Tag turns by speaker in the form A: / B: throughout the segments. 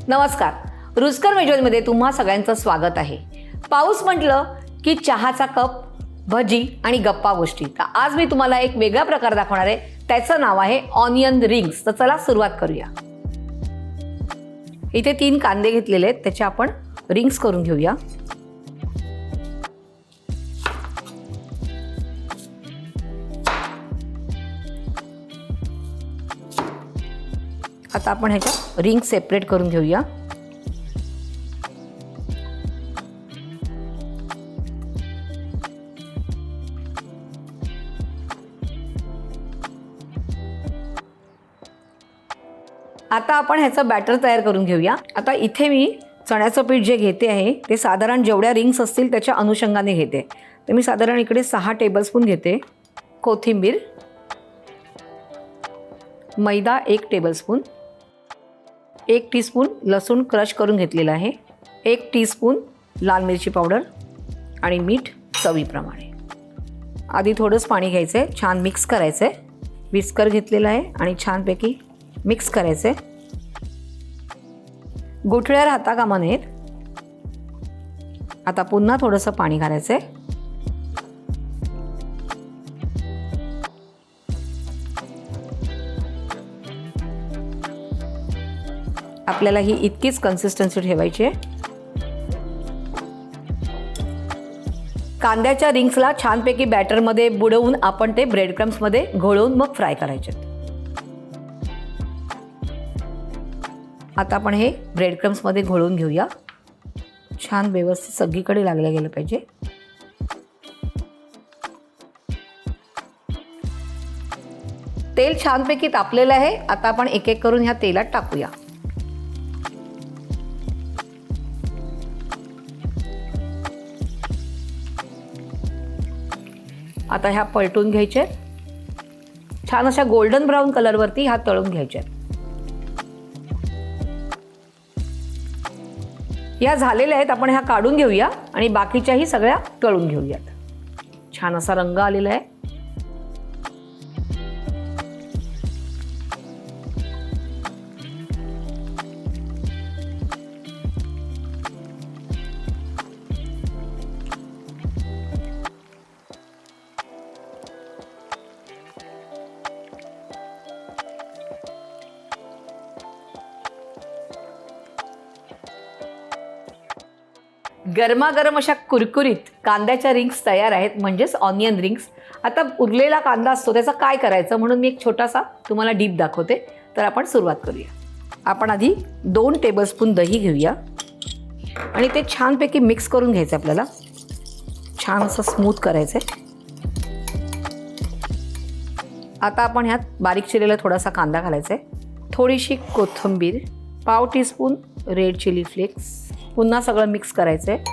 A: नमस्कार, रुचकर मेजवानीमध्ये तुम्हा सगळ्यांचं स्वागत आहे. पाऊस म्हटलं की चहाचा कप, भजी आणि गप्पा गोष्टी. तर आज मी तुम्हाला एक वेगळा प्रकार दाखवणार आहे. त्याचं नाव आहे ऑनियन रिंग्स. तर चला सुरुवात करूया. इथे 3 कांदे घेतलेले आहेत, त्याचे आपण रिंग्स करून घेऊया. आता आपण ह्याच्या रिंग सेपरेट करून घेऊया. आता आपण ह्याचं बॅटर तयार करून घेऊया. आता इथे मी चण्याचं पीठ जे घेते आहे ते साधारण जेवढ्या रिंग्स असतील त्याच्या अनुषंगाने घेते. तर मी साधारण इकडे 6 टेबलस्पून घेते. कोथिंबीर, मैदा 1 टेबलस्पून, 1 टीस्पून लसूण क्रश करून घेतलेला आहे, 1 टीस्पून लाल मिरची पावडर आणि मीठ चवीप्रमाणे. आधी थोडंच पाणी घ्यायचं आहे, छान मिक्स करायचं आहे. विस्कर घेतलेला आहे आणि छानपैकी मिक्स करायचं आहे. गुठळ्या राहता कामा नयेत. आता पुन्हा थोडंसं पाणी घालायचं आहे. आपल्याला ही इतकीच कन्सिस्टन्सी ठेवायची आहे. कांद्याच्या रिंग्सला छानपैकी बॅटरमध्ये बुडवून आपण ते ब्रेड क्रम्समध्ये घोळवून मग फ्राय करायचे. आता आपण हे ब्रेड क्रम्समध्ये घोळवून घेऊया. छान व्यवस्थित सगळीकडे लागलं गेलं पाहिजे. तेल छानपैकी तापलेलं आहे. आता आपण एक एक करून ह्या तेलात टाकूया. आता ह्या पलटून घ्यायचे. छान अशा गोल्डन ब्राऊन कलरवरती ह्या तळून घ्यायच्या. या झालेल्या आहेत. आपण ह्या काढून घेऊया आणि बाकीच्याही सगळ्या तळून घेऊयात. छान असा रंग आलेला आहे. गरमागरम अशा कुरकुरीत कांद्याच्या रिंग्स तयार आहेत, म्हणजेच ऑनियन रिंग्स. आता उरलेला कांदा असतो त्याचा काय करायचं म्हणून मी एक छोटासा तुम्हाला डीप दाखवते. तर आपण सुरुवात करूया. आपण आधी 2 टेबलस्पून दही घेऊया आणि ते छानपैकी मिक्स करून घ्यायचं. आपल्याला छान असं स्मूथ करायचं आहे. आता आपण ह्यात बारीक चिरलेला थोडासा कांदा घालायचा आहे, थोडीशी कोथिंबीर, पाव टीस्पून रेड चिली फ्लेक्स. पुन्हा सगळं मिक्स करायचं आहे.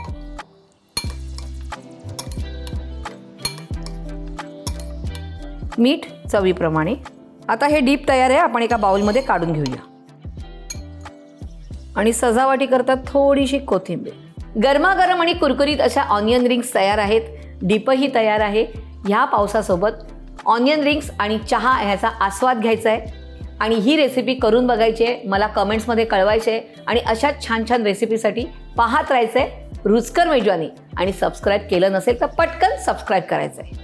A: मीठ चवीप्रमाणे. आता हे डीप तयार आहे. आपण एका बाउलमध्ये काढून घेऊया आणि सजावटी करता थोडीशी कोथिंबीर. गरमागरम आणि कुरकुरीत अशा ऑनियन रिंग्स तयार आहेत. डीपही तयार आहे. ह्या पावसासोबत ऑनियन रिंग्स आणि चहा ह्याचा आस्वाद घ्यायचा आहे आणि ही रेसिपी करून बघायची आहे. मला कमेंट्समध्ये कळवायचे आहे आणि अशाच छान छान रेसिपीसाठी पाहत राहायचं आहे रुचकर मेजवानी. आणि सबस्क्राईब केलं नसेल तर पटकन सबस्क्राईब करायचं आहे.